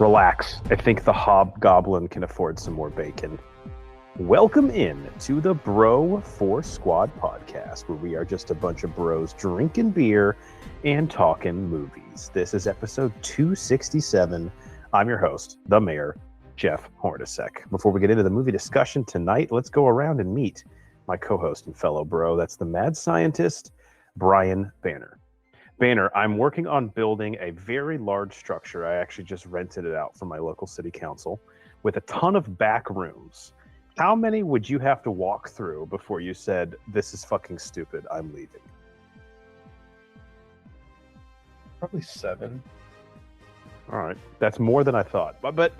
Relax. I think the hobgoblin can afford some more bacon. Welcome in to the Bro 4 Squad podcast, where we are just a bunch of bros drinking beer and talking movies. This is episode 267. I'm your host, the mayor, Jeff Hornacek. Before we get into the movie discussion tonight, let's go around and meet my co-host and fellow bro. That's the mad scientist, Brian Banner. Banner, I'm working on building a very large structure. I actually just rented it out from my local city council with a ton of back rooms. How many would you have to walk through before you said, this is fucking stupid, I'm leaving? Probably 7. All right. That's more than I thought. But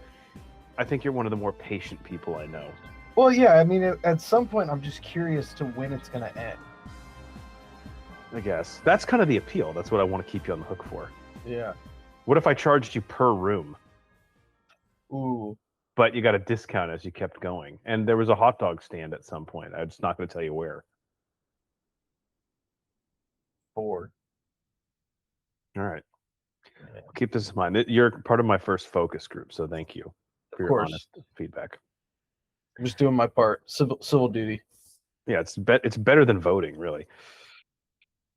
I think you're one of the more patient people I know. Well, yeah, I mean, at some point, I'm just curious to when it's going to end. I guess. That's kind of the appeal. That's what I want to keep you on the hook for. Yeah. What if I charged you per room? Ooh. But you got a discount as you kept going. And there was a hot dog stand at some point. I'm just not going to tell you where. 4. All right. I'll keep this in mind. You're part of my first focus group, so thank you for your honest feedback. I'm just doing my part. Civil duty. Yeah, it's better than voting, really.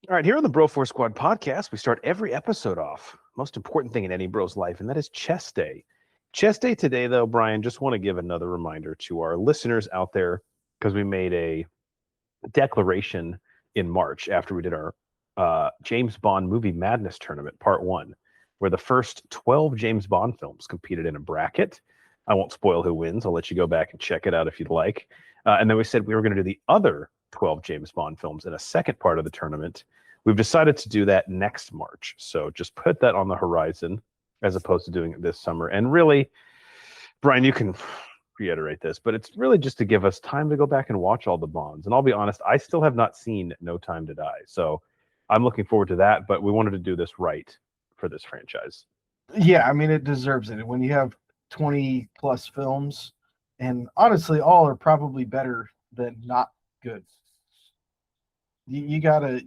All right, here on the Bro 4 Squad podcast, we start every episode off. Most important thing in any bro's life, and that is chess day. Chess day today, though, Brian, just want to give another reminder to our listeners out there, because we made a declaration in March after we did our James Bond movie madness tournament, part 1, where the first 12 James Bond films competed in a bracket. I won't spoil who wins. I'll let you go back and check it out if you'd like. And then we said we were going to do the other 12 James Bond films in a second part of the tournament. We've decided to do that next March. So just put that on the horizon as opposed to doing it this summer. And really, Brian, you can reiterate this, but it's really just to give us time to go back and watch all the Bonds. And I'll be honest, I still have not seen No Time to Die. So I'm looking forward to that, but we wanted to do this right for this franchise. Yeah, I mean, it deserves it. When you have 20 plus films, and honestly, all are probably better than not good. You gotta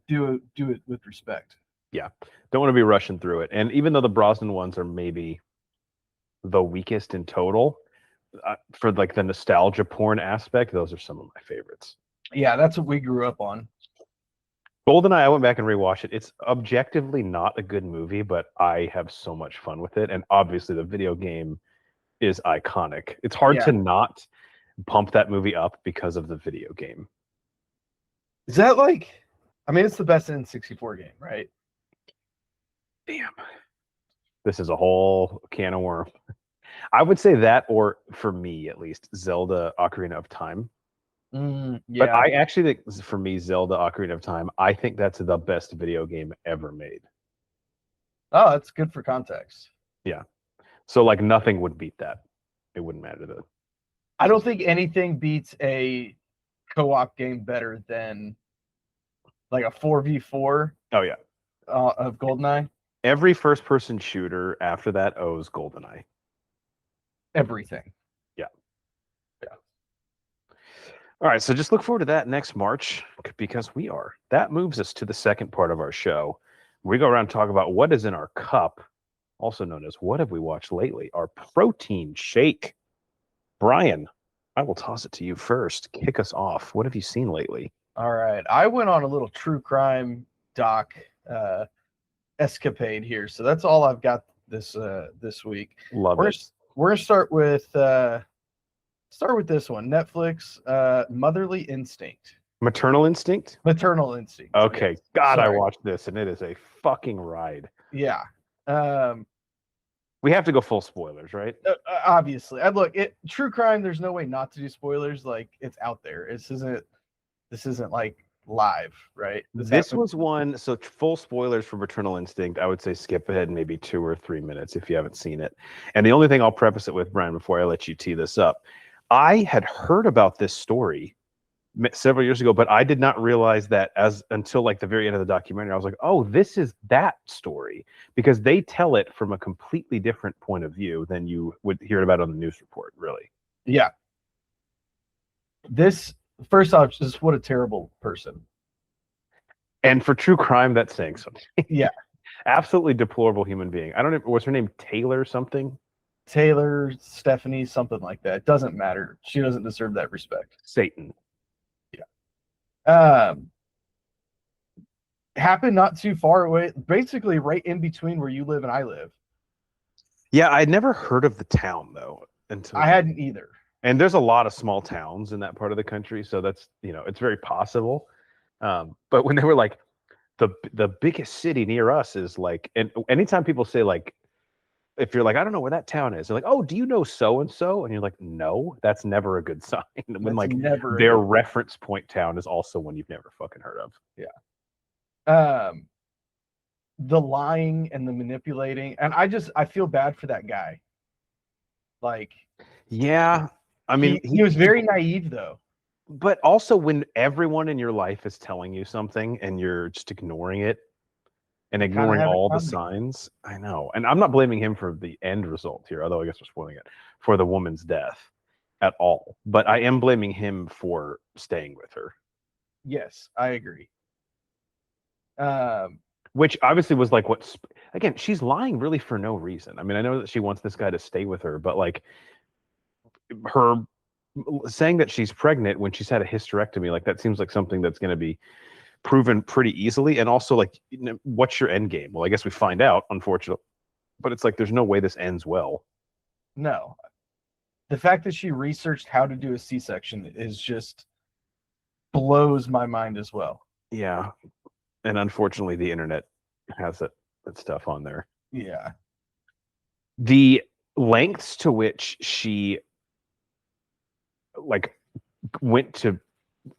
do it with respect. Yeah, don't want to be rushing through it. And even though the Brosnan ones are maybe the weakest in total, for like the nostalgia porn aspect, those are some of my favorites. Yeah, that's what we grew up on. GoldenEye, I went back and rewatched it. It's objectively not a good movie, but I have so much fun with it. And obviously the video game is iconic. It's hard to not pump that movie up because of the video game. Is that like, I mean, it's the best N64 game, right? Damn. This is a whole can of worms. I would say that, or for me at least, Zelda Ocarina of Time. Yeah. But I actually think, for me, Zelda Ocarina of Time, I think that's the best video game ever made. Oh, that's good for context. Yeah. So, like, nothing would beat that. It wouldn't matter, though. I don't think anything beats a co-op game better than like a 4v4. Oh, yeah. Of GoldenEye. Every first-person shooter after that owes GoldenEye. Everything. Yeah. All right, so just look forward to that next March, because we are. That moves us to the second part of our show. We go around and talk about what is in our cup, also known as what have we watched lately, our protein shake. Brian, I will toss it to you first. Kick us off. What have you seen lately? All right. I went on a little true crime doc escapade here. So that's all I've got this week. Love it. We're going to start with this one. Netflix, Motherly Instinct. Maternal Instinct? Maternal Instinct. Okay. Yes. God, Sorry. I watched this, and it is a fucking ride. Yeah. We have to go full spoilers, right? Obviously. True crime, there's no way not to do spoilers. Like, it's out there. This isn't like live, right? This was one, so full spoilers for Maternal Instinct, I would say skip ahead maybe 2 or 3 minutes if you haven't seen it. And the only thing I'll preface it with, Brian, before I let you tee this up, I had heard about this story several years ago, but I did not realize that until like the very end of the documentary. I was like, oh, this is that story, because they tell it from a completely different point of view than you would hear about on the news report, really. Yeah. This, first off, just what a terrible person. And for true crime, that's saying something. Yeah. Absolutely deplorable human being. I don't know, what's her name? Taylor something? Taylor, Stephanie, something like that. It doesn't matter. She doesn't deserve that respect. Satan. Yeah. Happened not too far away, basically right in between where you live and I live. Yeah, I'd never heard of the town though until I hadn't either. and there's a lot of small towns in that part of the country, so that's it's very possible. But when they were like the biggest city near us is like, and anytime people say like, if you're like, I don't know where that town is, they're like, oh, do you know so and so? And you're like, no, that's never a good sign. When That's like never their reference point town is also one you've never fucking heard of. Yeah. The lying and the manipulating, and I feel bad for that guy. Like, yeah, I mean, he was very naive though. But also, when everyone in your life is telling you something and you're just ignoring it and ignoring all the signs, I know. And I'm not blaming him for the end result here, although I guess we're spoiling it, for the woman's death at all. But I am blaming him for staying with her. Yes, I agree. Which obviously was like again, she's lying really for no reason. I mean, I know that she wants this guy to stay with her, but like her saying that she's pregnant when she's had a hysterectomy, like that seems like something that's going to be proven pretty easily. And also, like, what's your end game? Well, I guess we find out, unfortunately, but it's like there's no way this ends well. No, the fact that she researched how to do a C-section is just blows my mind as well. Yeah, and unfortunately, the internet has that stuff on there. Yeah, the lengths to which she like went to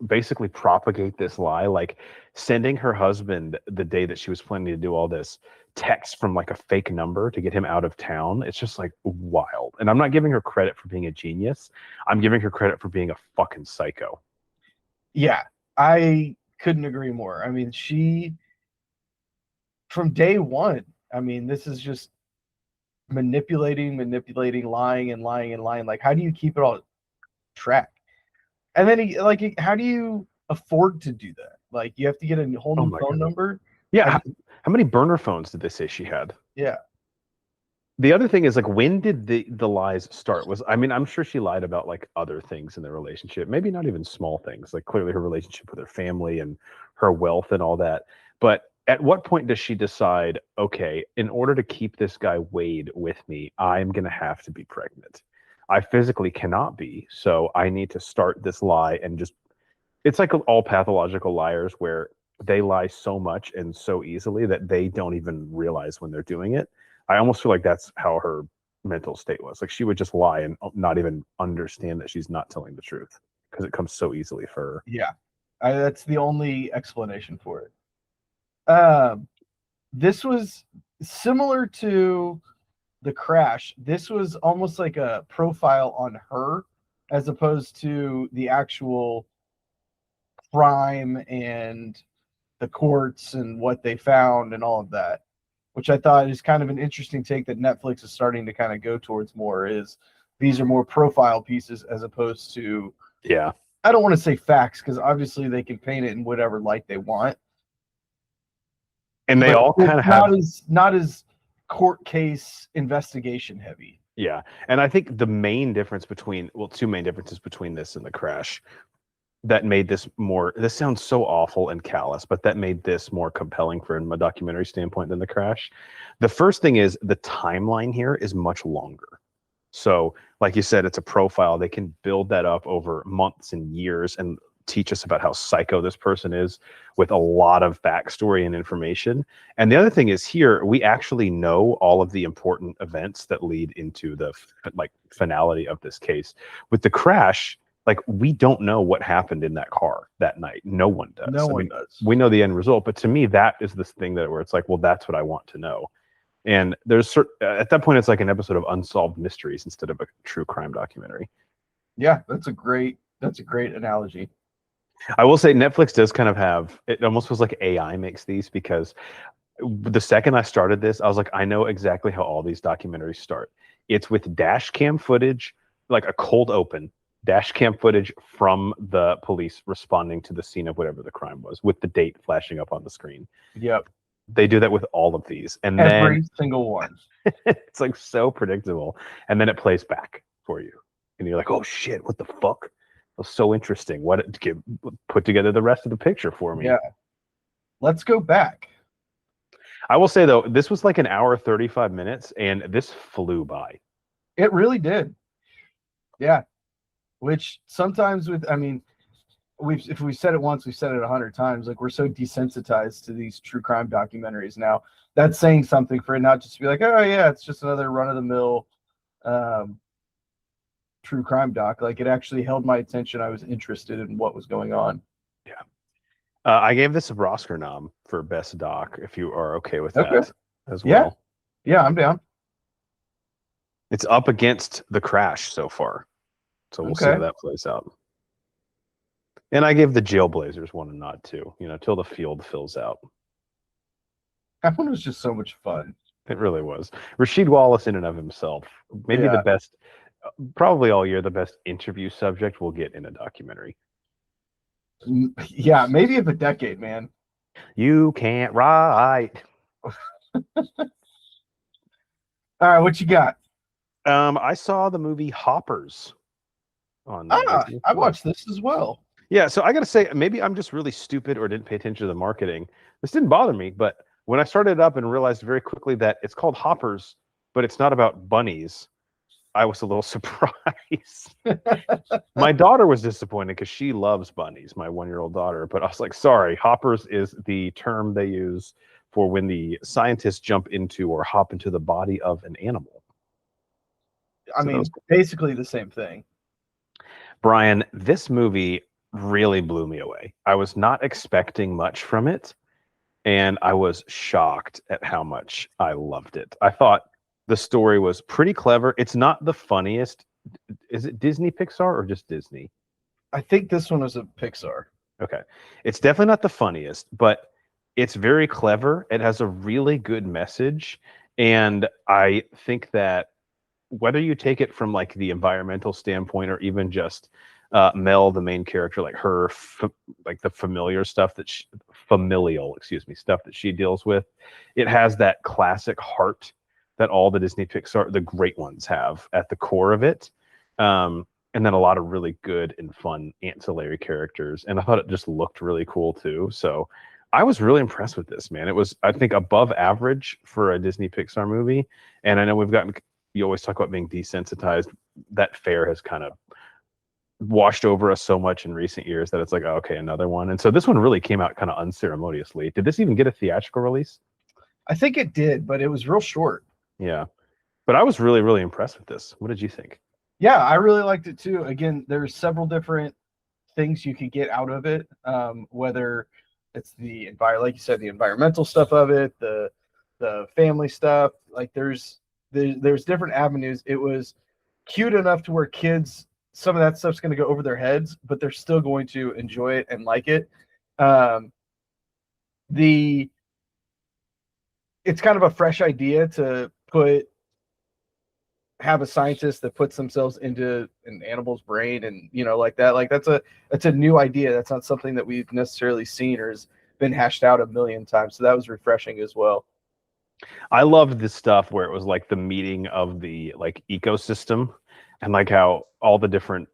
basically propagate this lie, like sending her husband the day that she was planning to do all this text from like a fake number to get him out of town. It's just like wild. And I'm not giving her credit for being a genius. I'm giving her credit for being a fucking psycho. Yeah, I couldn't agree more. I mean, she from day one, I mean, this is just manipulating, lying and lying and lying. Like, how do you keep it all track? And then how do you afford to do that? Like, you have to get a whole new phone number. Yeah. How many burner phones did they say she had? Yeah. The other thing is, like, when did the lies start? I mean, I'm sure she lied about like other things in the relationship, maybe not even small things, like clearly her relationship with her family and her wealth and all that. But at what point does she decide, okay, in order to keep this guy Wade with me, I'm going to have to be pregnant. I physically cannot be, so I need to start this lie and just, it's like all pathological liars where they lie so much and so easily that they don't even realize when they're doing it. I almost feel like that's how her mental state was. Like, she would just lie and not even understand that she's not telling the truth because it comes so easily for her. Yeah. That's the only explanation for it. This was similar to the crash. This was almost like a profile on her as opposed to the actual crime and the courts and what they found and all of that, which I thought is kind of an interesting take that Netflix is starting to kind of go towards more. Is these are more profile pieces as opposed to, yeah, I don't want to say facts because obviously they can paint it in whatever light they want. And they all kind of have not as court case investigation heavy. Yeah. And I think the main difference between, well, two main differences between this and the crash that made this more, this sounds so awful and callous, but that made this more compelling from a documentary standpoint than the crash. The first thing is the timeline here is much longer. So, like you said, it's a profile. They can build that up over months and years and teach us about how psycho this person is with a lot of backstory and information. And the other thing is here, we actually know all of the important events that lead into the like finality of this case. With the crash, like, we don't know what happened in that car that night. No one does. No one does. We know the end result, but to me, that is this thing that where it's like, well, that's what I want to know. And there's at that point, it's like an episode of Unsolved Mysteries instead of a true crime documentary. Yeah, that's a great analogy. I will say Netflix does kind of have, it almost feels like AI makes these, because the second I started this, I was like, I know exactly how all these documentaries start. It's with dash cam footage, like a cold open dash cam footage from the police responding to the scene of whatever the crime was, with the date flashing up on the screen. Yep. They do that with all of these, and Every then single one. it's like so predictable, and then it plays back for you, and you're like, "Oh shit, what the fuck? That was so interesting. Put together the rest of the picture for me." Yeah. Let's go back. I will say though, this was like an hour 35 minutes, and this flew by. It really did. Yeah. Which sometimes if we said it once, we've said it 100 times. Like, we're so desensitized to these true crime documentaries now. That's saying something for it not just to be like, oh yeah, it's just another run of the mill true crime doc. Like, it actually held my attention. I was interested in what was going on. Yeah. I gave this a Oscar nom for best doc, if you are okay with that as Yeah. well. Yeah, I'm down. It's up against The Crash so far, so we'll see how that plays out. And I gave the Jailblazers one a nod too, till the field fills out. That one was just so much fun. It really was. Rasheed Wallace, in and of himself, maybe the best, probably all year, the best interview subject we'll get in a documentary. Yeah, maybe of a decade, man. You can't write. All right, what you got? I saw the movie Hoppers on I watched this as well. Yeah, so I gotta say, maybe I'm just really stupid or didn't pay attention to the marketing. This didn't bother me, but when I started it up and realized very quickly that it's called Hoppers, but it's not about bunnies, I was a little surprised. My daughter was disappointed because she loves bunnies, my 1-year-old daughter. But I was like, sorry, Hoppers is the term they use for when the scientists jump into or hop into the body of an animal. Basically the same thing. Brian, this movie really blew me away. I was not expecting much from it, and I was shocked at how much I loved it. I thought the story was pretty clever. It's not the funniest. Is it Disney Pixar or just Disney? I think this one was a Pixar. Okay. It's definitely not the funniest, but it's very clever. It has a really good message. And I think that whether you take it from like the environmental standpoint or even just Mel, the main character, like her, like the familial stuff that she deals with, it has that classic heart that all the Disney Pixar, the great ones, have at the core of it. And then a lot of really good and fun ancillary characters. And I thought it just looked really cool too. So I was really impressed with this, man. It was, I think, above average for a Disney Pixar movie. And I know you always talk about being desensitized. That fare has kind of washed over us so much in recent years that it's like, oh, okay, another one. And so this one really came out kind of unceremoniously. Did this even get a theatrical release? I think it did, but it was real short. Yeah. But I was really, really impressed with this. What did you think? Yeah, I really liked it too. Again, there's several different things you could get out of it. Whether it's like you said, the environmental stuff of it, the family stuff. Like there's different avenues. It was cute enough to where kids, some of that stuff's going to go over their heads, but they're still going to enjoy it and like it. It's kind of a fresh idea to have a scientist that puts themselves into an animal's brain and like that. Like that's a new idea. That's not something that we've necessarily seen or has been hashed out a million times. So that was refreshing as well. I loved this stuff where it was like the meeting of the like ecosystem and like how all the different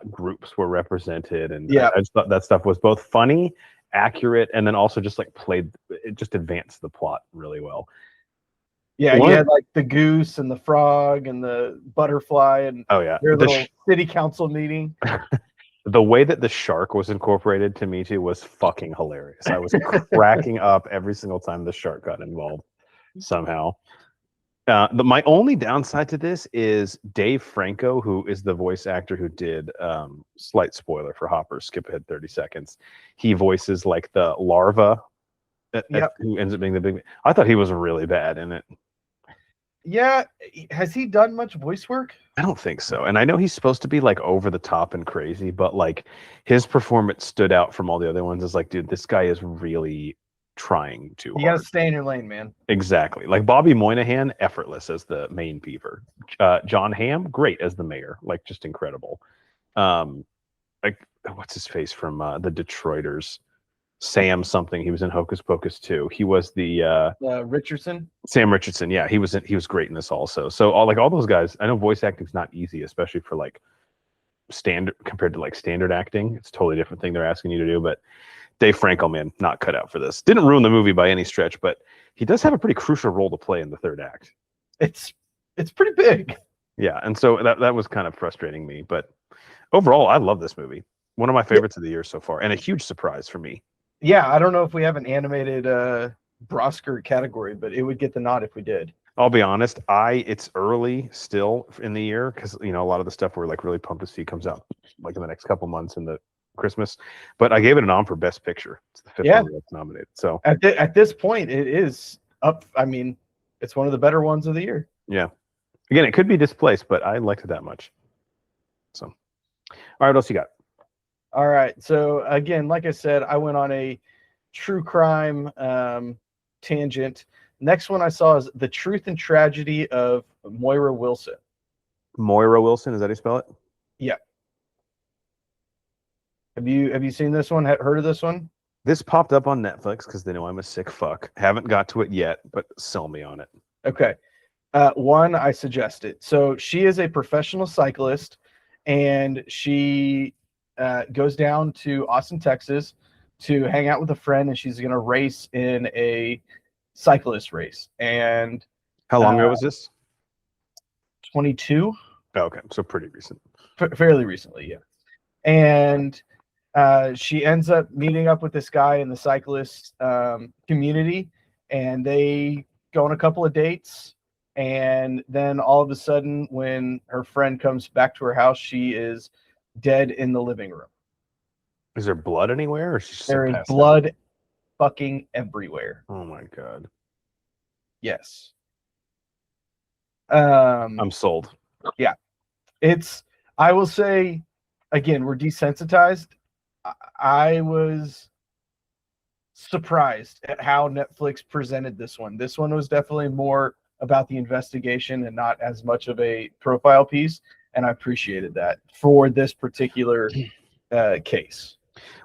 groups were represented. And I just thought that stuff was both funny, accurate, and then also just like it just advanced the plot really well. Yeah, you had like the goose and the frog and the butterfly and their little city council meeting. The way that the shark was incorporated to me too was fucking hilarious. I was cracking up every single time the shark got involved somehow. My only downside to this is Dave Franco, who is the voice actor who did, slight spoiler for Hopper, skip ahead 30 seconds. He voices like the larva who ends up being the big. I thought he was really bad in it. Yeah, has he done much voice work? I don't think so. And I know he's supposed to be like over the top and crazy, but like his performance stood out from all the other ones. It's like, dude, this guy is really trying too hard. You gotta stay in your lane, man. Exactly. Like Bobby Moynihan, effortless as the main beaver. John Hamm, great as the mayor. Like just incredible. Like what's his face from the Detroiters? Sam something. He was in Hocus Pocus too. He was the Richardson. Sam Richardson. Yeah, he was great in this also. So all those guys. I know voice acting's not easy, especially for like standard compared to like standard acting. It's a totally different thing they're asking you to do. But Dave Franco, man, not cut out for this. Didn't ruin the movie by any stretch, but he does have a pretty crucial role to play in the third act. It's pretty big. Yeah, and so that was kind of frustrating me. But overall, I love this movie. One of my favorites of the year so far, and a huge surprise for me. Yeah, I don't know if we have an animated Brosker category, but it would get the nod if we did. I'll be honest, it's early still in the year because a lot of the stuff we're like really pumped to see comes out like in the next couple months in the Christmas. But I gave it a nom for Best Picture. It's the fifth one that's nominated. So at this point, it is up. I mean, it's one of the better ones of the year. Yeah. Again, it could be displaced, but I liked it that much. So, all right, what else you got? All right. So again, like I said, I went on a true crime tangent. Next one I saw is The Truth and Tragedy of Moira Wilson. Moira Wilson, is that how you spell it? Yeah. Have you seen this one? Heard of this one? This popped up on Netflix because they know I'm a sick fuck. Haven't got to it yet, but sell me on it. Okay. One, I suggest it. So she is a professional cyclist, and she goes down to Austin, Texas to hang out with a friend, and she's going to race in a cyclist race. And how long ago was this? 22. Oh, okay, so pretty recent. Fairly recently, yeah. And she ends up meeting up with this guy in the cyclist community, and they go on a couple of dates. And then all of a sudden, when her friend comes back to her house, she is dead in the living room. Is there blood anywhere? Or there is blood fucking everywhere. Oh my God. Yes. I'm sold. Yeah. I will say, again, we're desensitized. I was surprised at how Netflix presented this one. This one was definitely more about the investigation and not as much of a profile piece. And I appreciated that for this particular case.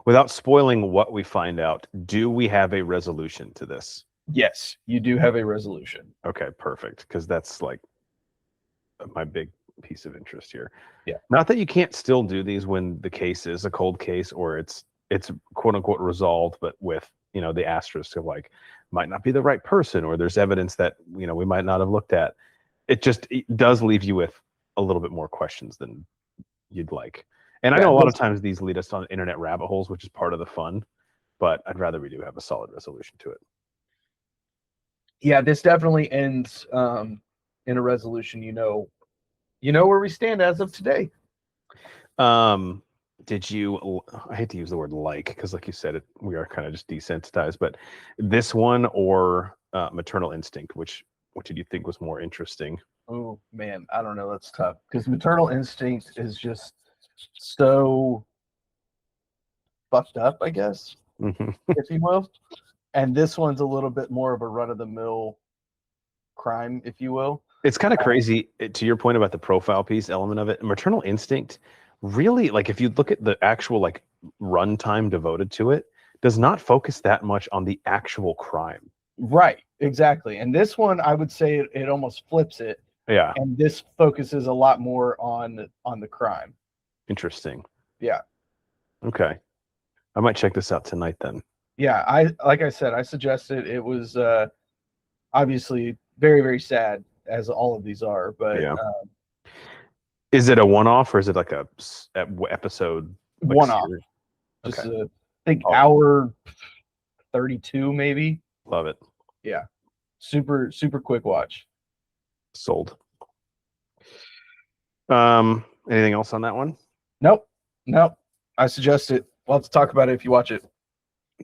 Without spoiling what we find out, do we have a resolution to this? Yes, you do have a resolution. Okay, perfect. Because that's like my big piece of interest here. Yeah. Not that you can't still do these when the case is a cold case or it's quote unquote resolved, but with the asterisk of like might not be the right person or there's evidence that we might not have looked at. It does leave you with a little bit more questions than you'd like. And I know a lot of times these lead us on internet rabbit holes, which is part of the fun, but I'd rather we do have a solid resolution to it. Yeah, this definitely ends in a resolution. You know where we stand as of today. Did you? I hate to use the word like because, like you said, we are kind of just desensitized. But this one or Maternal Instinct, which did you think was more interesting? Oh man, I don't know. That's tough because Maternal Instinct is just so fucked up, I guess, if you will. And this one's a little bit more of a run-of-the-mill crime, if you will. It's kind of crazy, to your point about the profile piece element of it. Maternal Instinct, really, like if you look at the actual like runtime devoted to it, does not focus that much on the actual crime. Right, exactly. And this one, I would say it almost flips it. Yeah. And this focuses a lot more on the crime. Interesting. Yeah. Okay. I might check this out tonight then. Yeah, like I said, I suggested it was obviously very, very sad, as all of these are. But yeah. Is it a one-off or is it like a episode? Like one-off. Just okay. I think hour 32 maybe. Love it. Yeah. Super, super quick watch. Sold. Anything else on that one? Nope. I suggest it. We'll have to talk about it if you watch it.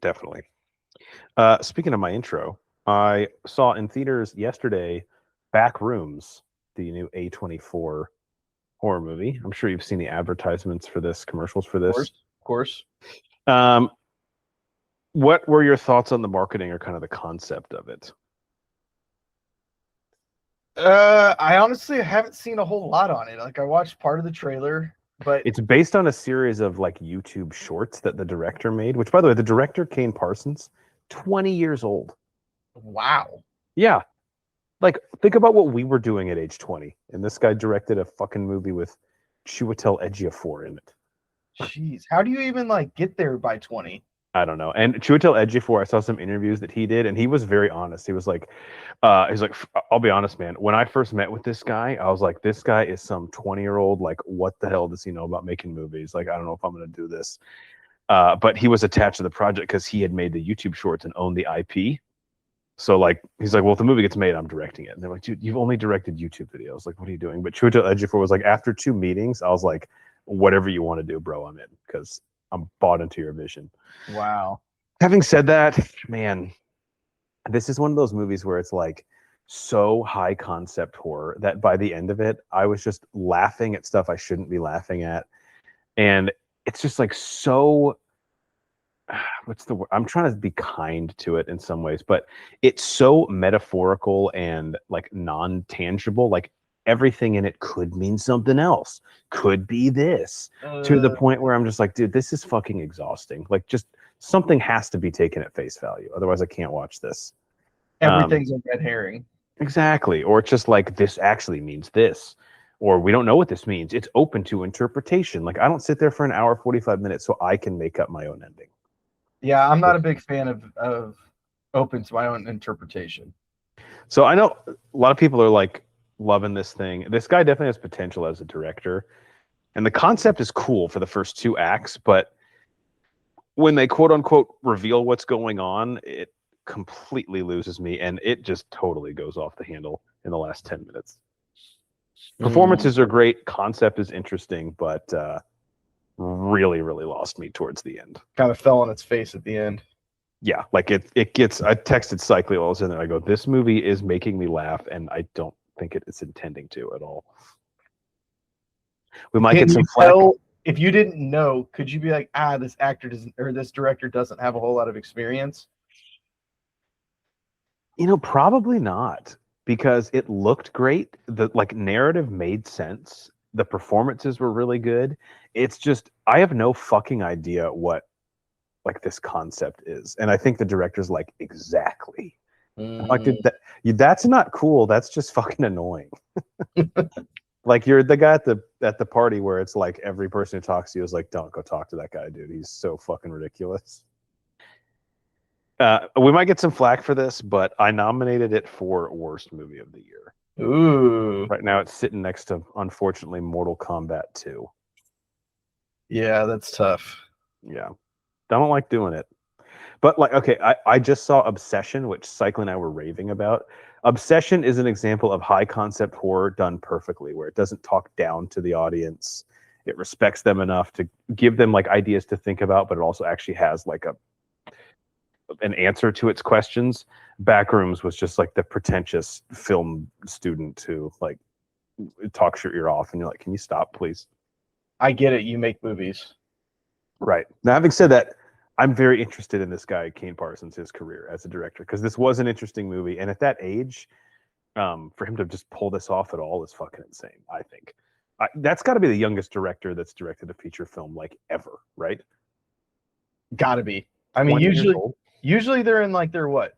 Definitely. Speaking of my intro, I saw in theaters yesterday Backrooms, the new A24 horror movie. I'm sure you've seen the advertisements for this, commercials for this. Of course. What were your thoughts on the marketing or kind of the concept of it? I honestly haven't seen a whole lot on it. Like I watched part of the trailer, But It's based on a series of like YouTube shorts that the director made, which by the way, the director, Kane Parsons, 20 years old. wow. Yeah. Like, think about what we were doing at age 20. And this guy directed a fucking movie with Chiwetel Ejiofor in it. Jeez. How do you even like get there by 20? I don't know. And Chiwetel Ejiofor, I saw some interviews that he did, and he was very honest. He was like, I'll be honest, man. When I first met with this guy, I was like, this guy is some 20-year-old. Like, what the hell does he know about making movies? Like, I don't know if I'm going to do this. But he was attached to the project because he had made the YouTube shorts and owned the IP. So like, he's like, well, if the movie gets made, I'm directing it. And they're like, dude, you've only directed YouTube videos. Like, what are you doing? But Chiwetel Ejiofor was like, after 2 meetings, I was like, whatever you want to do, bro, I'm in, because I'm bought into your vision. Wow. Having said that, man, this is one of those movies where it's like so high concept horror that by the end of it, I was just laughing at stuff I shouldn't be laughing at. And it's just like so, what's the word? I'm trying to be kind to it in some ways, but it's so metaphorical and like non-tangible. Like everything in it could mean something else, could be this, to the point where I'm just like, dude, this is fucking exhausting. Like, just something has to be taken at face value. Otherwise, I can't watch this. Everything's a red herring. Exactly. Or it's just like, this actually means this. Or we don't know what this means. It's open to interpretation. Like, I don't sit there for an hour, 45 minutes so I can make up my own ending. Yeah, I'm not a big fan of open to my own interpretation. So I know a lot of people are like loving this thing. This guy definitely has potential as a director. And the concept is cool for the first 2 acts, but when they quote unquote reveal what's going on, it completely loses me, and it just totally goes off the handle in the last 10 minutes. Performances are great, concept is interesting, but really, really lost me towards the end. Kind of fell on its face at the end. Yeah, like it gets, I texted Cycly while I was in there. I go, this movie is making me laugh, and I don't think it's intending to at all. We might get some flack. If you didn't know, could you be like, this actor doesn't, or this director doesn't have a whole lot of experience? You know, probably not, because it looked great. The like narrative made sense. The performances were really good. It's just, I have no fucking idea what like this concept is. And I think the director's like, exactly. Like, dude, that's not cool. That's just fucking annoying. Like, you're the guy at the party where it's like every person who talks to you is like, don't go talk to that guy, dude. He's so fucking ridiculous. We might get some flack for this, but I nominated it for worst movie of the year. Ooh. Right now it's sitting next to, unfortunately, Mortal Kombat 2. Yeah, that's tough. Yeah. I don't like doing it. But like, okay, I just saw Obsession, which Cycle and I were raving about. Obsession is an example of high concept horror done perfectly, where it doesn't talk down to the audience. It respects them enough to give them like ideas to think about, but it also actually has like an answer to its questions. Backrooms was just like the pretentious film student who like talks your ear off, and you're like, can you stop, please? I get it. You make movies. Right. Now, having said that, I'm very interested in this guy, Kane Parsons, his career as a director, because this was an interesting movie. And at that age, for him to just pull this off at all is fucking insane, I think. That's got to be the youngest director that's directed a feature film like ever, right? Gotta be. I mean, usually they're in like their what?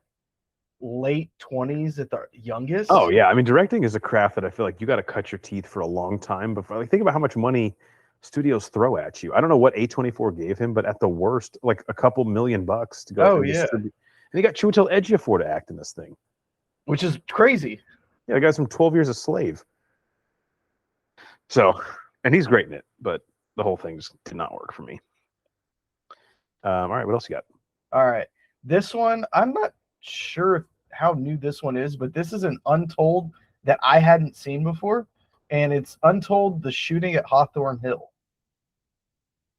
Late 20s at the youngest. Oh yeah, I mean, directing is a craft that I feel like you got to cut your teeth for a long time before. Like, think about how much money studios throw at you. I don't know what A24 gave him, but at the worst, like a couple $1,000,000 to go. Distribute. And he got Chiwetel Ejiofor to act in this thing, which is crazy. Yeah, the guy's from 12 Years a Slave. So, and he's great in it, but the whole thing just did not work for me. All right, what else you got? All right, this one, I'm not sure how new this one is, but this is an Untold that I hadn't seen before, and it's Untold: The Shooting at Hawthorne Hill.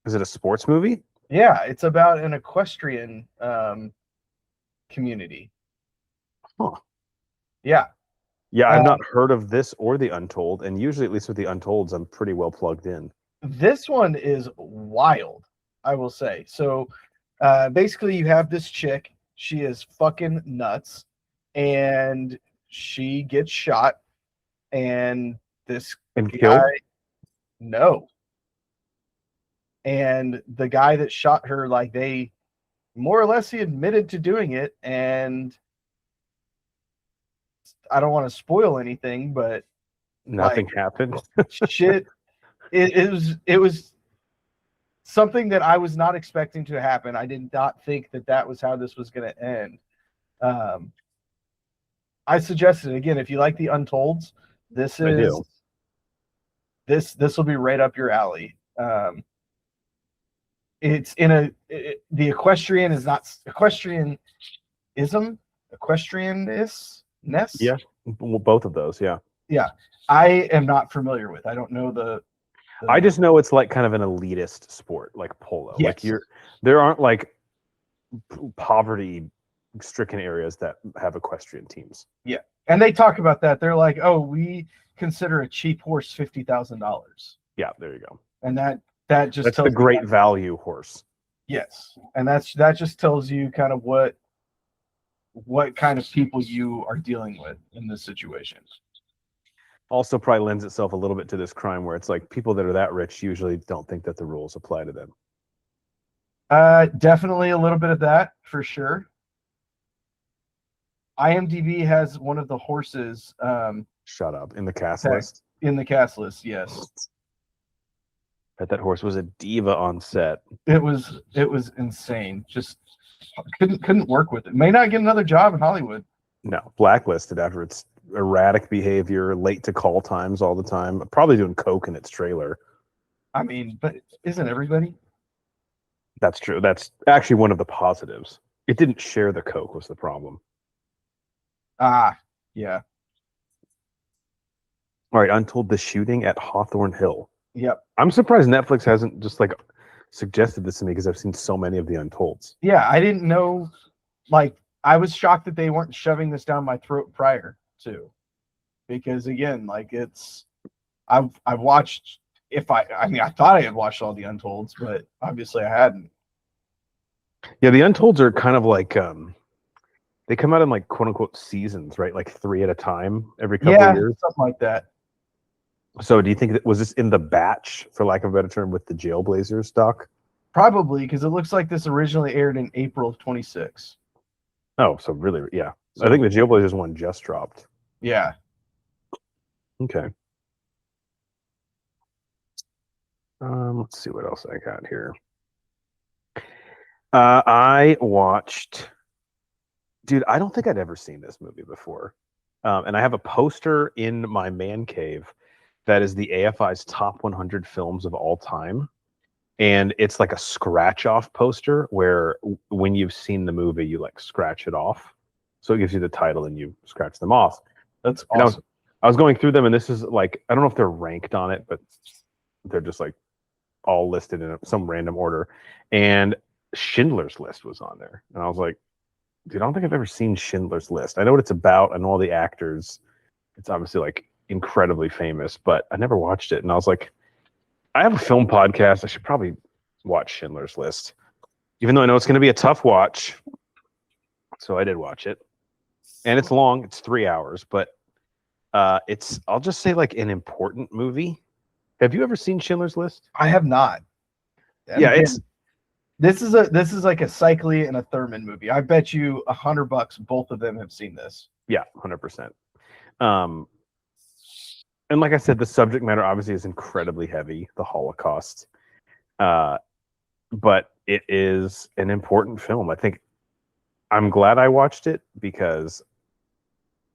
Is it a sports movie? Yeah, it's about an equestrian community. Huh. Yeah. Yeah, I've not heard of this or the Untold, and usually, at least with the Untolds, I'm pretty well plugged in. This one is wild, I will say. So basically, you have this chick. She is fucking nuts, and she gets shot, and this and guy, killed? no. and the guy that shot her, like, they more or less he admitted to doing it, and I don't want to spoil anything, but Nothing happened. shit, it was something that I was not expecting to happen. I did not think that was how this was going to end. I suggested, again, if you like the Untolds, this will be right up your alley. It's in the equestrian is not equestrianism, equestrianness. Yeah, both of those. Yeah. Yeah, I am not familiar with. I don't know the I just know it's like kind of an elitist sport, like polo. Yes. Like there aren't like poverty-stricken areas that have equestrian teams. Yeah, and they talk about that. They're like, "Oh, we consider a cheap horse $50,000." Yeah, there you go. And that's the great value horse. Yes, and that just tells you kind of what kind of people you are dealing with in this situation. Also probably lends itself a little bit to this crime where it's like people that are that rich usually don't think that the rules apply to them. Definitely a little bit of that for sure. IMDb has one of the horses. Shut up. In the cast list? In the cast list, yes. Bet that horse was a diva on set. It was insane. Just couldn't work with it. May not get another job in Hollywood. No, blacklisted after its erratic behavior, late to call times all the time, probably doing coke in its trailer. I mean, but isn't everybody? That's true. That's actually one of the positives. It didn't share the coke was the problem. Yeah. All right, Untold, the shooting at Hawthorne Hill. Yep. I'm surprised Netflix hasn't just like suggested this to me because I've seen so many of the Untolds. Yeah, I didn't know. Like, I was shocked that they weren't shoving this down my throat prior to, because again, like I've watched. I thought I had watched all the Untolds, but obviously I hadn't. Yeah, the Untolds are kind of like they come out in like quote unquote seasons, right? Like 3 at a time every couple of years, something like that. So, do you think was this in the batch, for lack of a better term, with the Jailblazers doc? Probably, because it looks like this originally aired in April of 26. Oh, so really, yeah. So, I think the Jailblazers one just dropped. Yeah. Okay. Let's see what else I got here. I watched. Dude, I don't think I'd ever seen this movie before, and I have a poster in my man cave that is the AFI's top 100 films of all time. And it's like a scratch off poster where when you've seen the movie, you like scratch it off. So it gives you the title and you scratch them off. That's awesome. I was going through them, and this is like, I don't know if they're ranked on it, but they're just like all listed in some random order. And Schindler's List was on there. And I was like, dude, I don't think I've ever seen Schindler's List. I know what it's about. I know all the actors. It's obviously like incredibly famous, but I never watched it. And I was like, I have a film podcast. I should probably watch Schindler's List, even though I know it's going to be a tough watch. So I did watch it, and it's long. It's 3 hours, but it's, I'll just say, like an important movie. Have you ever seen Schindler's List? I have not. Yeah, this is like a Cycli and a Thurman movie. I bet you $100 both of them have seen this. Yeah, 100%. And like I said, the subject matter obviously is incredibly heavy, the Holocaust. But it is an important film. I think I'm glad I watched it because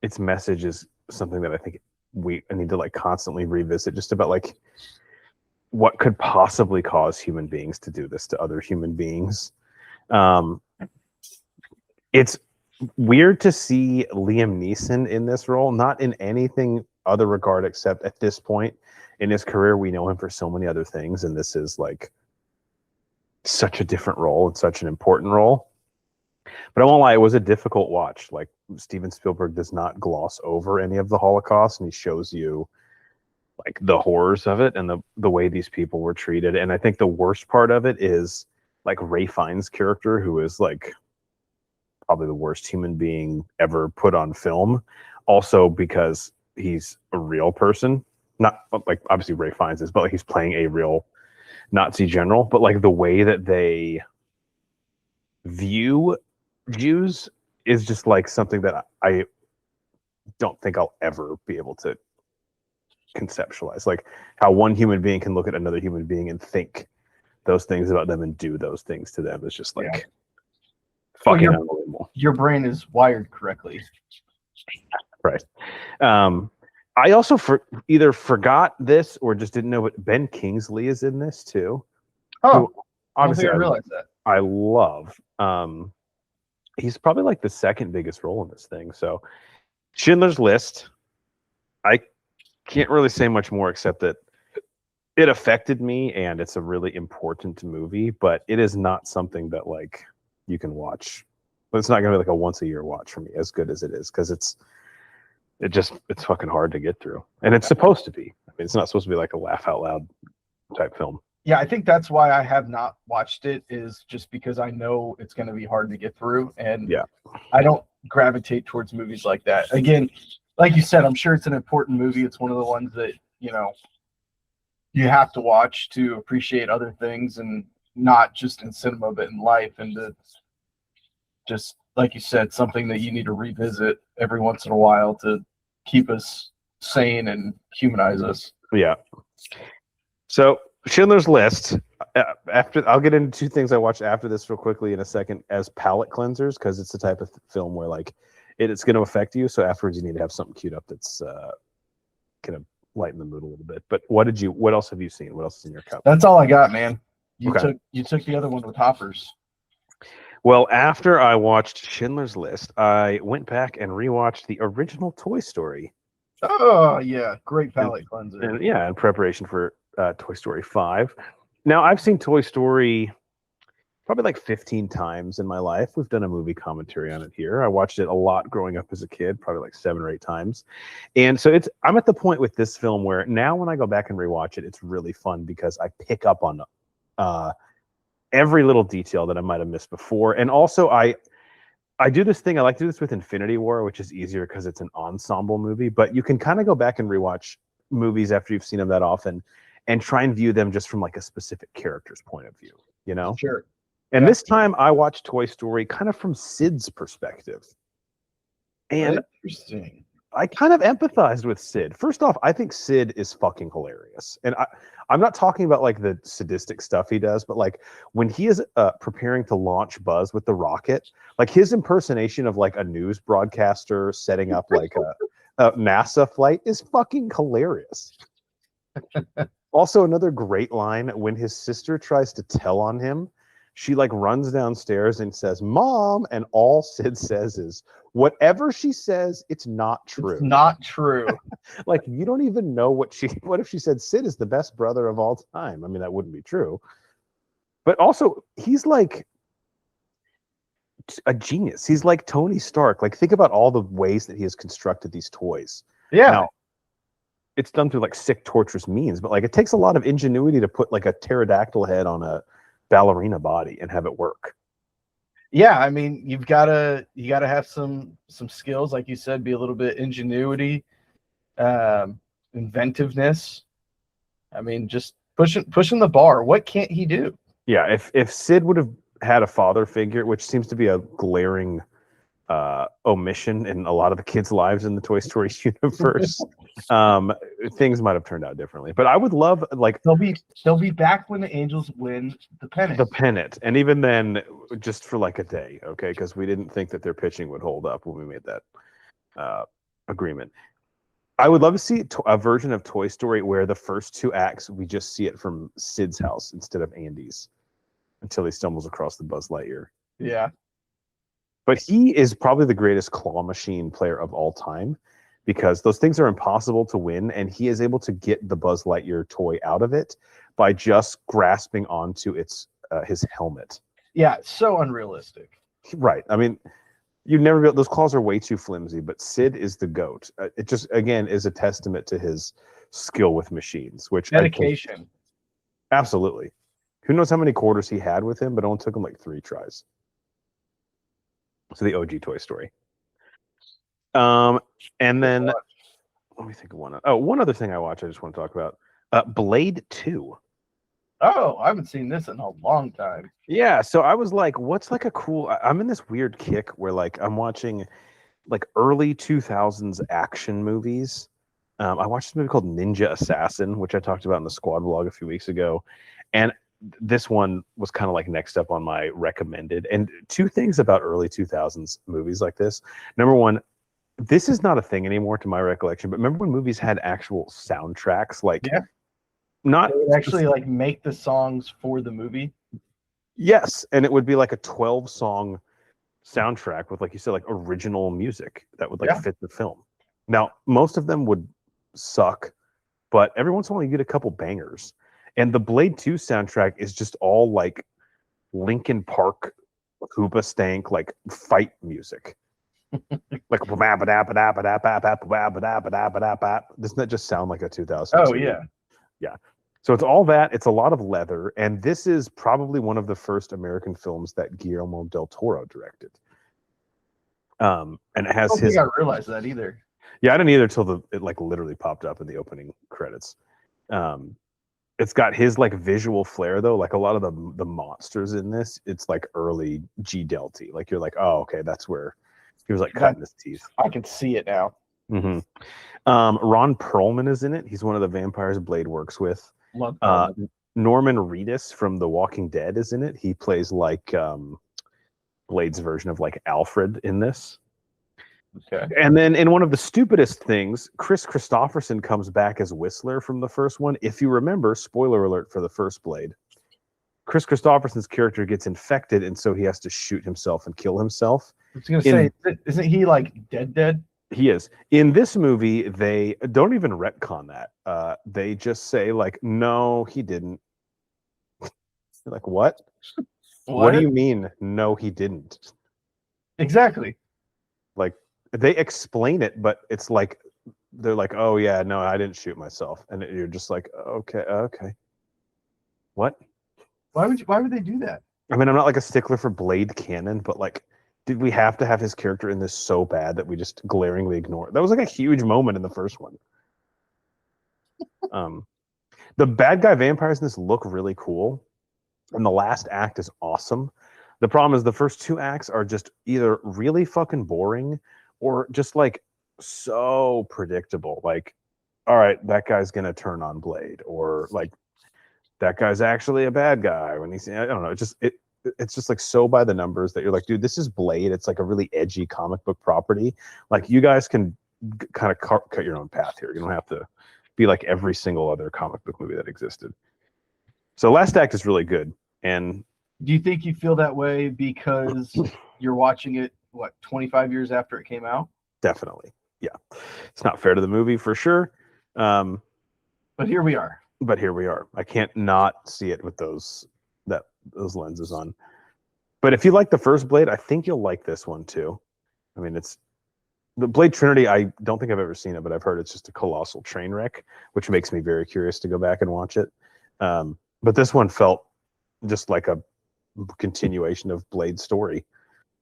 its message is something that I think I need to like constantly revisit, just about like what could possibly cause human beings to do this to other human beings. It's weird to see Liam Neeson in this role, not in anything other regard except at this point in his career we know him for so many other things, and this is like such a different role and such an important role. But I won't lie, it was a difficult watch. Like, Steven Spielberg does not gloss over any of the Holocaust, and he shows you like the horrors of it and the way these people were treated. And I think the worst part of it is like Ray Fiennes' character, who is like probably the worst human being ever put on film, also because he's a real person. Not like obviously Ray Fiennes is, but like he's playing a real Nazi general, but like the way that they view Jews is just like something that I don't think I'll ever be able to conceptualize. Like how one human being can look at another human being and think those things about them and do those things to them is just like fucking unbelievable. Your brain is wired correctly. Right. I also either forgot this or just didn't know, but Ben Kingsley is in this too. Oh, obviously I realized that. I love. He's probably like the second biggest role in this thing. So Schindler's List, I can't really say much more except that it affected me and it's a really important movie, but it is not something that like you can watch. But it's not going to be like a once a year watch for me, as good as it is, because it's fucking hard to get through, and it's supposed to be. I mean, it's not supposed to be like a laugh out loud type film. Yeah, I think that's why I have not watched it, is just because I know it's going to be hard to get through, and I don't gravitate towards movies like that. Again, like you said, I'm sure it's an important movie. It's one of the ones that, you know, you have to watch to appreciate other things, and not just in cinema, but in life. And just like you said, something that you need to revisit every once in a while to keep us sane and humanize us. Yeah. So Schindler's List. After I'll get into two things I watched after this real quickly in a second as palate cleansers, because it's the type of film where like it's going to affect you. So afterwards, you need to have something queued up that's kind of lighten the mood a little bit. But what else have you seen? What else is in your cup? That's all I got, man. You took the other one with Hoppers. Well, after I watched Schindler's List, I went back and rewatched the original Toy Story. Oh yeah, great palate cleanser. And in preparation for Toy Story 5. Now, I've seen Toy Story probably like 15 times in my life. We've done a movie commentary on it here. I watched it a lot growing up as a kid, probably like 7 or 8 times. And so I'm at the point with this film where now when I go back and rewatch it, it's really fun because I pick up on every little detail that I might have missed before. And also I do this thing, I like to do this with Infinity War, which is easier because it's an ensemble movie, but you can kind of go back and rewatch movies after you've seen them that often and try and view them just from like a specific character's point of view, you know? Sure. And this time I watched Toy Story kind of from Sid's perspective. And interesting. I kind of empathized with Sid. First off, I think Sid is fucking hilarious. And I'm not talking about like the sadistic stuff he does, but like when he is preparing to launch Buzz with the rocket, like his impersonation of like a news broadcaster setting up like a NASA flight is fucking hilarious. Also, another great line when his sister tries to tell on him, she like runs downstairs and says, "Mom," and all Sid says is, "Whatever she says, it's not true." It's not true. Like, you don't even know what if she said Sid is the best brother of all time? I mean, that wouldn't be true. But also, he's like a genius. He's like Tony Stark. Like, think about all the ways that he has constructed these toys. Yeah. Now, it's done through like sick, torturous means, but like it takes a lot of ingenuity to put like a pterodactyl head on a ballerina body and have it work. Yeah, I mean, you gotta have some skills, like you said, be a little bit ingenuity, inventiveness. I mean, just pushing the bar. What can't he do? Yeah, if Sid would have had a father figure, which seems to be a glaring omission in a lot of the kids' lives in the Toy Story universe, things might have turned out differently. But I would love, like, they'll be back when the Angels win the pennant. The pennant, and even then, just for like a day, okay? Because we didn't think that their pitching would hold up when we made that agreement. I would love to see a version of Toy Story where the first 2 acts we just see it from Sid's house instead of Andy's until he stumbles across the Buzz Lightyear. Yeah. But he is probably the greatest claw machine player of all time because those things are impossible to win, and he is able to get the Buzz Lightyear toy out of it by just grasping onto his helmet. Yeah, so unrealistic. Right. I mean, you'd never be those claws are way too flimsy, but Sid is the GOAT. It just, again, is a testament to his skill with machines, which dedication. Absolutely. Who knows how many quarters he had with him, but it only took him like 3 tries. So the OG Toy Story. And then let me think of one. Oh, one other thing I watched I just want to talk about. Blade 2. Oh, I haven't seen this in a long time. Yeah, so I was like, what's like a cool I'm in this weird kick where like I'm watching like early 2000s action movies. I watched a movie called Ninja Assassin, which I talked about in the squad vlog a few weeks ago. And this one was kind of like next up on my recommended. And two things about early 2000s movies like this. Number one, this is not a thing anymore to my recollection, but remember when movies had actual soundtracks? Like, Yeah. not They would actually like make the songs for the movie. yes, and it would be like a 12-song soundtrack with, like you said, like original music that would like Yeah. fit the film. Now, most of them would suck, but every once in a while you get a couple bangers. And the Blade 2 soundtrack is just all like Linkin Park, Hooba Stank, like fight music. Like doesn't that just sound like a 2002? Oh yeah. Yeah. So it's all that. It's a lot of leather, and this is probably one of the first American films that Guillermo del Toro directed. And it I has don't his. think I realized that either. Yeah, I didn't either till it like literally popped up in the opening credits. It's got his like visual flair though. Like a lot of the monsters in this, it's like early G Delty. Like you're like, oh, okay, that's where he was like cutting his teeth. I can see it now. Mm-hmm. Ron Perlman is in it. He's one of the vampires Blade works with. Love Norman Reedus from The Walking Dead is in it. He plays like Blade's version of like Alfred in this. Okay. And then in one of the stupidest things, Chris Christopherson comes back as Whistler from the first one. If you remember, spoiler alert for the first Blade, Chris Christopherson's character gets infected, and so he has to shoot himself and kill himself. I was gonna say, isn't he like dead? He is. In this movie, they don't even retcon that. They just say like, no, he didn't. You're like, what? What do you mean? No, he didn't. Exactly. Like they explain it, but it's like they're like, oh yeah, no, I didn't shoot myself, and you're just like, okay, what? Why would they do that? I mean, I'm not like a stickler for Blade canon, but like, did we have to have his character in this so bad that we just glaringly ignore it? That was like a huge moment in the first one. The bad guy vampires in this look really cool, and the last act is awesome. The problem is the first two acts are just either really fucking boring or just like so predictable. Like, all right, that guy's gonna turn on Blade, or like that guy's actually a bad guy when he's, I don't know, it's just like so by the numbers that you're like, dude, this is Blade. It's like a really edgy comic book property. Like you guys can kind of cut your own path here. You don't have to be like every single other comic book movie that existed. So last act is really good. And do you think you feel that way because you're watching it 25 years after it came out? Definitely. Yeah. It's not fair to the movie for sure. But here we are. I can't not see it with those lenses on. But if you like the first Blade, I think you'll like this one too. I mean, it's the Blade Trinity. I don't think I've ever seen it, but I've heard it's just a colossal train wreck, which makes me very curious to go back and watch it. But this one felt just like a continuation of Blade's story,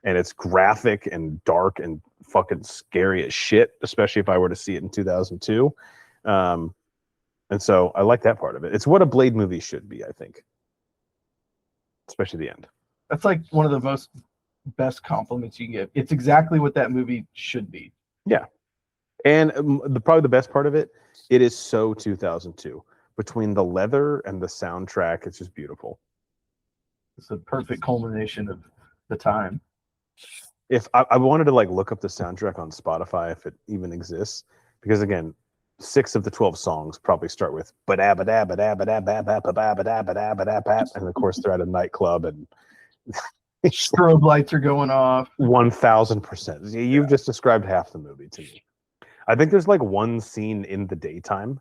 and it's graphic and dark and fucking scary as shit, especially if I were to see it in 2002. And so I like that part of it. It's what a Blade movie should be, I think, especially the end. That's like one of the best compliments you can get. It's exactly what that movie should be. Yeah. And probably the best part of it, it is so 2002. Between the leather and the soundtrack, it's just beautiful. It's a perfect culmination of the time. If I wanted to like look up the soundtrack on Spotify, if it even exists, because again, 6 of the 12 songs probably start with and of course they're at a nightclub and strobe lights are going off. 1000%. You've just described half the movie to me. I think there's like one scene in the daytime,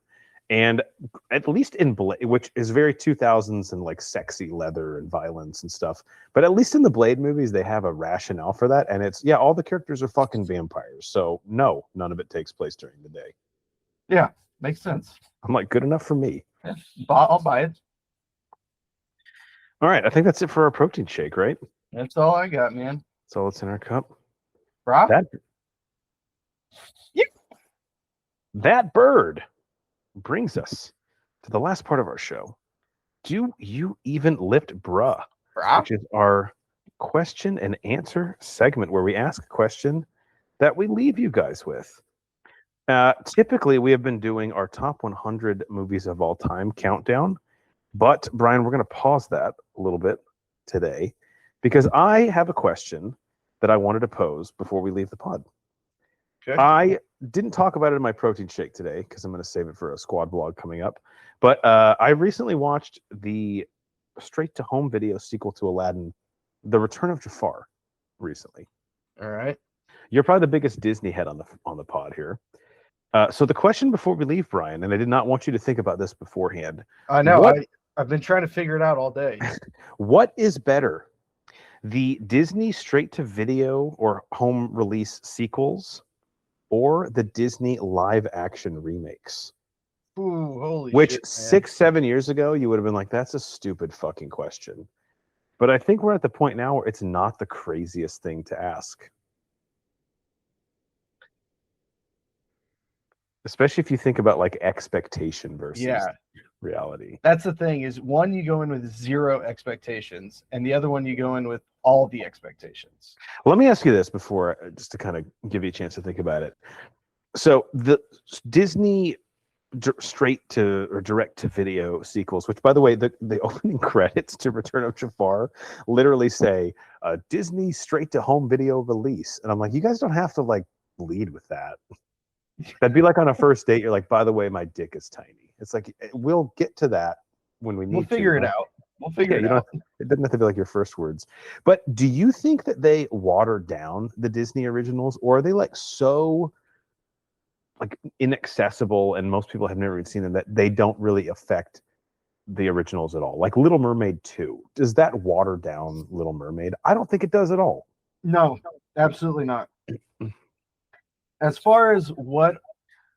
and at least in Blade, which is very 2000s and like sexy leather and violence and stuff, but at least in the Blade movies they have a rationale for that, and it's all the characters are fucking vampires, so no, none of it takes place during the day. Yeah, makes sense. I'm like, good enough for me. Yeah, I'll buy it. All right, I think that's it for our protein shake, right? That's all I got, man. That's all that's in our cup. Rob? That bird brings us to the last part of our show. Do you even lift bruh? Brah? Which is our question and answer segment where we ask a question that we leave you guys with. Typically, we have been doing our top 100 movies of all time countdown, but Brian, we're going to pause that a little bit today because I have a question that I wanted to pose before we leave the pod. Okay. I didn't talk about it in my protein shake today because I'm going to save it for a squad blog coming up. But I recently watched the straight to home video sequel to Aladdin, The Return of Jafar, recently. All right. You're probably the biggest Disney head on the pod here. So the question before we leave, Brian, and I did not want you to think about this beforehand. I know. I've been trying to figure it out all day. What is better, the Disney straight to video or home release sequels, or the Disney live action remakes? Ooh, holy Which shit, 6-7 years ago you would have been like, that's a stupid fucking question. But I think we're at the point now where it's not the craziest thing to ask. Especially if you think about like expectation versus reality. That's the thing is one, you go in with zero expectations, and the other one you go in with all the expectations. Let me ask you this before, just to kind of give you a chance to think about it. So the Disney straight to or direct to video sequels, which by the way, the opening credits to Return of Jafar literally say Disney straight to home video release. And I'm like, you guys don't have to like lead with that. That'd be like on a first date, you're like, by the way, my dick is tiny. It's like, we'll get to that when we need to. We'll figure it out. We'll figure it out. It doesn't have to be like your first words. But do you think that they watered down the Disney originals, or are they like so like inaccessible and most people have never even seen them that they don't really affect the originals at all? Like Little Mermaid 2, does that water down Little Mermaid? I don't think it does at all. No, absolutely not. As far as what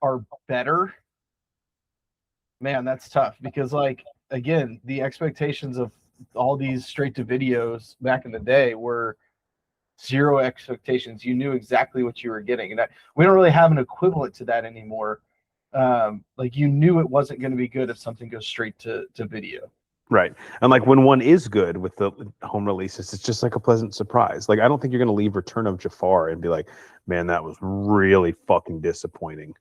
are better, man, that's tough because, like, again, the expectations of all these straight to videos back in the day were zero expectations. You knew exactly what you were getting, and we don't really have an equivalent to that anymore. Like, you knew it wasn't going to be good if something goes straight to video. Right. And like when one is good with the home releases, it's just like a pleasant surprise. Like I don't think you're going to leave Return of Jafar and be like, man, that was really fucking disappointing.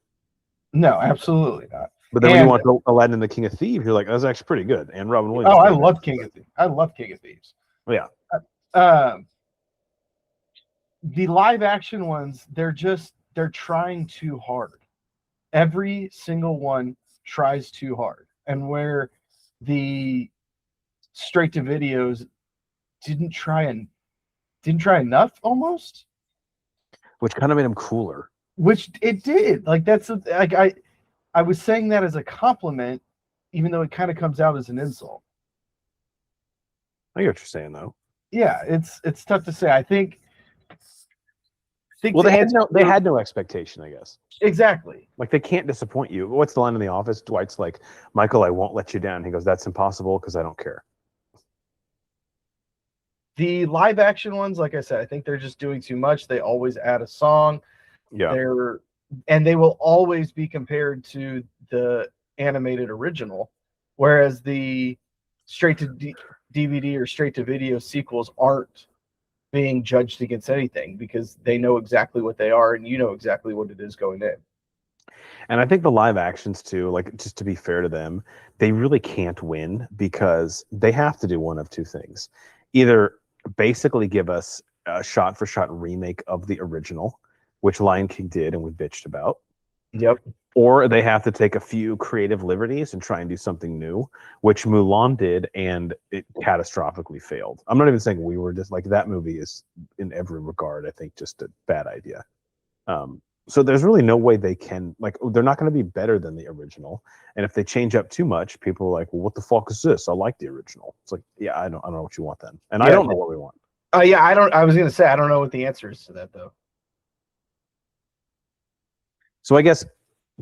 No, absolutely not. But then when you watch Aladdin and the King of Thieves, you're like, that was actually pretty good. And Robin Williams. Oh, I love King of Thieves. I love King of Thieves. Yeah. The live action ones, they're trying too hard. Every single one tries too hard. And where the straight to videos didn't try enough almost, which kind of made them cooler. Which it did. Like that's like I was saying that as a compliment, even though it kind of comes out as an insult. I get what you're saying though. Yeah, it's tough to say. I think well, they had no expectation, I guess. Exactly. Like they can't disappoint you. What's the line in The Office? Dwight's like, Michael, I won't let you down. He goes, that's impossible because I don't care. The live action ones, like I said, I think they're just doing too much. They always add a song. Yeah. And they will always be compared to the animated original, whereas the straight to DVD or straight to video sequels aren't being judged against anything because they know exactly what they are and you know exactly what it is going in. And I think the live actions too, like just to be fair to them, they really can't win because they have to do one of two things. Either basically give us a shot for shot remake of the original, which Lion King did and we bitched about. Yep. Or they have to take a few creative liberties and try and do something new, which Mulan did, and it catastrophically failed. I'm not even saying we were just like that movie is in every regard, I think, just a bad idea. So there's really no way they can, like, they're not going to be better than the original. And if they change up too much, people are like, well, what the fuck is this? I like the original. It's like, yeah, I don't know what you want then. And I don't know what we want. Yeah, I was going to say, I don't know what the answer is to that, though. So I guess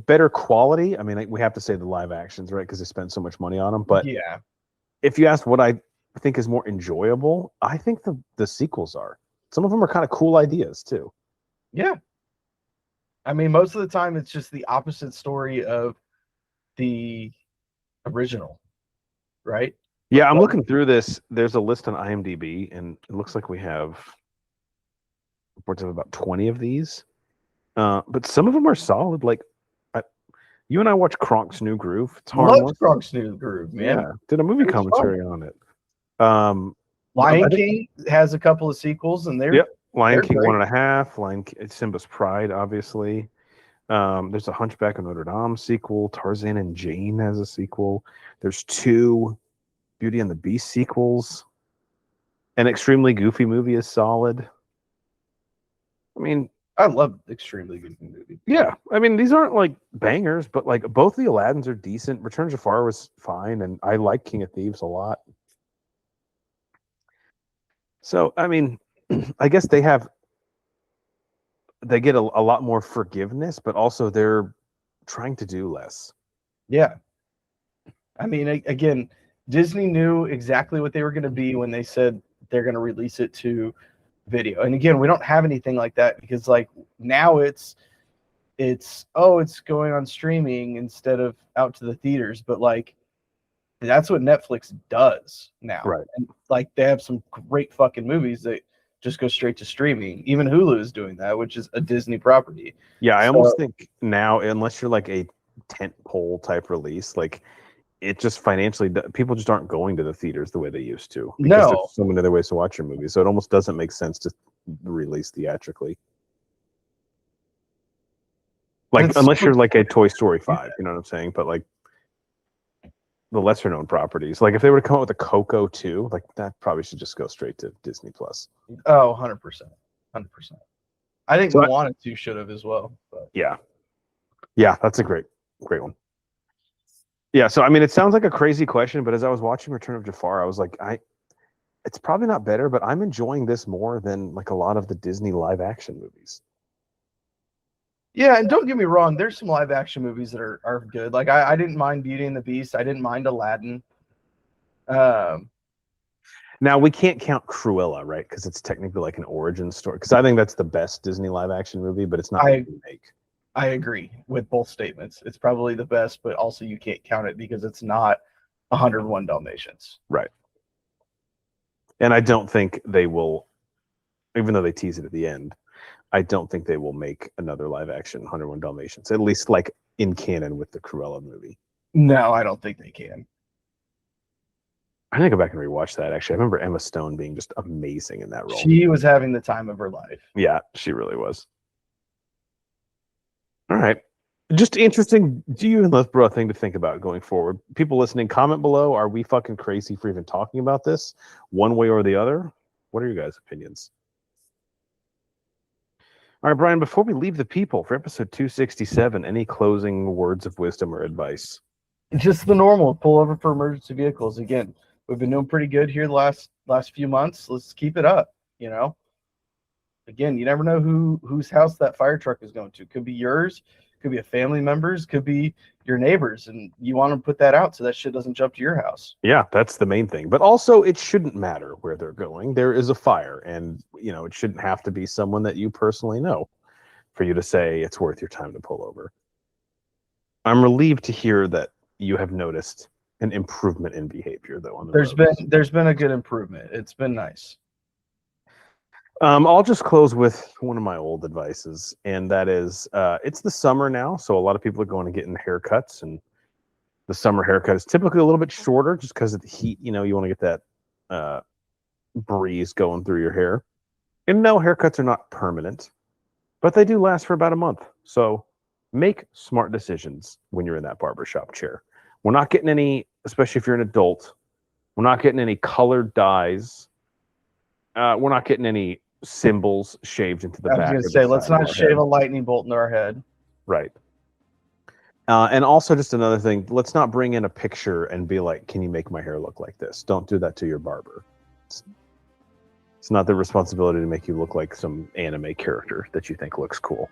better quality. I mean, we have to say the live actions, right? Because they spend so much money on them. But yeah, if you ask what I think is more enjoyable, I think the sequels are. Some of them are kind of cool ideas too. Yeah. I mean, most of the time it's just the opposite story of the original, right? Yeah, I'm looking through this. There's a list on IMDb, and it looks like we have reports of about 20 of these. But some of them are solid. Like, you and I watched Kronk's New Groove. It's harmless. Love Kronk's New Groove, man. Yeah, did a movie It was commentary on it. I Lion think- King has a couple of sequels, and they're Yep, Lion they're King great. 1.5, Simba's Pride, obviously. There's a Hunchback of Notre Dame sequel. Tarzan and Jane has a sequel. There's 2 Beauty and the Beast sequels. An Extremely Goofy movie is solid. I mean, I love Extremely Goofy movie. yeah. I mean, these aren't like bangers, but like both the Aladdins are decent. Return of Jafar was fine, and I like King of Thieves a lot. So, I mean, I guess they get a lot more forgiveness, but also they're trying to do less. Yeah. I mean, again, Disney knew exactly what they were going to be when they said they're going to release it to video. And again, we don't have anything like that because like now it's going on streaming instead of out to the theaters, but like that's what Netflix does now. Right. And like they have some great fucking movies that just go straight to streaming. Even Hulu is doing that, which is a Disney property. Yeah, I almost think now, unless you're like a tent pole type release, like it just financially, people just aren't going to the theaters the way they used to. Because there's so many other ways to watch your movie. So it almost doesn't make sense to release theatrically. Like, unless you're like a Toy Story 5, you know what I'm saying? But like the lesser known properties, like if they were to come out with a Coco 2, like that probably should just go straight to Disney Plus. Oh, 100%. 100%. I think Moana 2 should have as well. But. Yeah. Yeah, that's a great one. Yeah, so I mean, it sounds like a crazy question, but as I was watching Return of Jafar, I was like, it's probably not better, but I'm enjoying this more than like a lot of the Disney live action movies. Yeah, and don't get me wrong, there's some live action movies that are good. Like I didn't mind Beauty and the Beast. I didn't mind Aladdin. Now we can't count Cruella, right? Because it's technically like an origin story. Because I think that's the best Disney live action movie, but it's not a remake. I agree with both statements. It's probably the best, but also you can't count it because it's not 101 Dalmatians. Right. And I don't think they will, even though they tease it at the end, I don't think they will make another live action 101 Dalmatians, at least like in canon with the Cruella movie. No, I don't think they can. I need to go back and rewatch that, actually. I remember Emma Stone being just amazing in that role. She was having the time of her life. Yeah, she really was. All right. Just interesting. Do you and Lesbro a thing to think about going forward? People listening, comment below. Are we fucking crazy for even talking about this one way or the other? What are your guys' opinions? All right, Brian, before we leave the people for episode 267, any closing words of wisdom or advice? Just the normal, pull over for emergency vehicles. Again, we've been doing pretty good here the last few months. Let's keep it up, you know? Again, you never know whose house that fire truck is going to. Could be yours, could be a family member's, could be your neighbor's, and you want to put that out so that shit doesn't jump to your house. Yeah, that's the main thing. But also, it shouldn't matter where they're going. There is a fire, and it shouldn't have to be someone that you personally know for you to say it's worth your time to pull over. I'm relieved to hear that you have noticed an improvement in behavior, though. On the there's been a good improvement. It's been nice. I'll just close with one of my old advices, and that is it's the summer now, so a lot of people are going and getting haircuts, and the summer haircut is typically a little bit shorter just because of the heat. You want to get that breeze going through your hair. And no, haircuts are not permanent, but they do last for about a month. So make smart decisions when you're in that barbershop chair. We're not getting any, especially if you're an adult, we're not getting any colored dyes. We're not getting any symbols shaved into the back. I was going to say, let's not shave a lightning bolt into our head. Right. And also just another thing, let's not bring in a picture and be like, can you make my hair look like this? Don't do that to your barber. It's not their responsibility to make you look like some anime character that you think looks cool.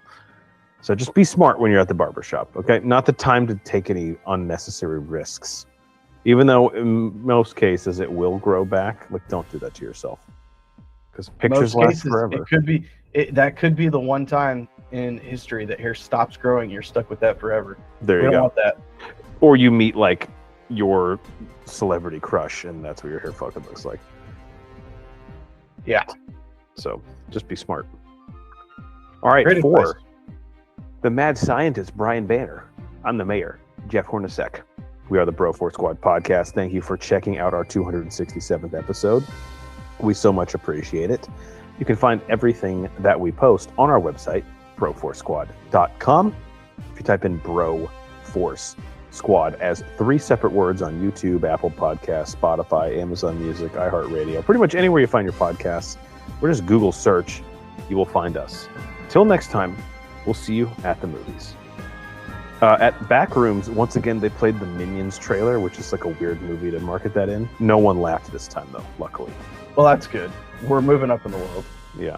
So just be smart when you're at the barbershop, okay? Not the time to take any unnecessary risks. Even though in most cases it will grow back, like don't do that to yourself. Because pictures last forever. That could be the one time in history that hair stops growing. You're stuck with that forever. There you go. We don't want that. Or you meet like your celebrity crush, and that's what your hair fucking looks like. Yeah. So just be smart. All right, Great for advice. the mad scientist, Brian Banner, I'm the mayor, Jeff Hornacek. We are the Bro Force Squad podcast. Thank you for checking out our 267th episode. We so much appreciate it. You can find everything that we post on our website, broforcesquad.com. If you type in Bro Force Squad as 3 separate words on YouTube, Apple Podcasts, Spotify, Amazon Music, iHeartRadio, pretty much anywhere you find your podcasts, or just Google search, you will find us. Till next time, we'll see you at the movies. At Backrooms, once again, they played the Minions trailer, which is like a weird movie to market that in. No one laughed this time, though, luckily. Well, that's good. We're moving up in the world. Yeah.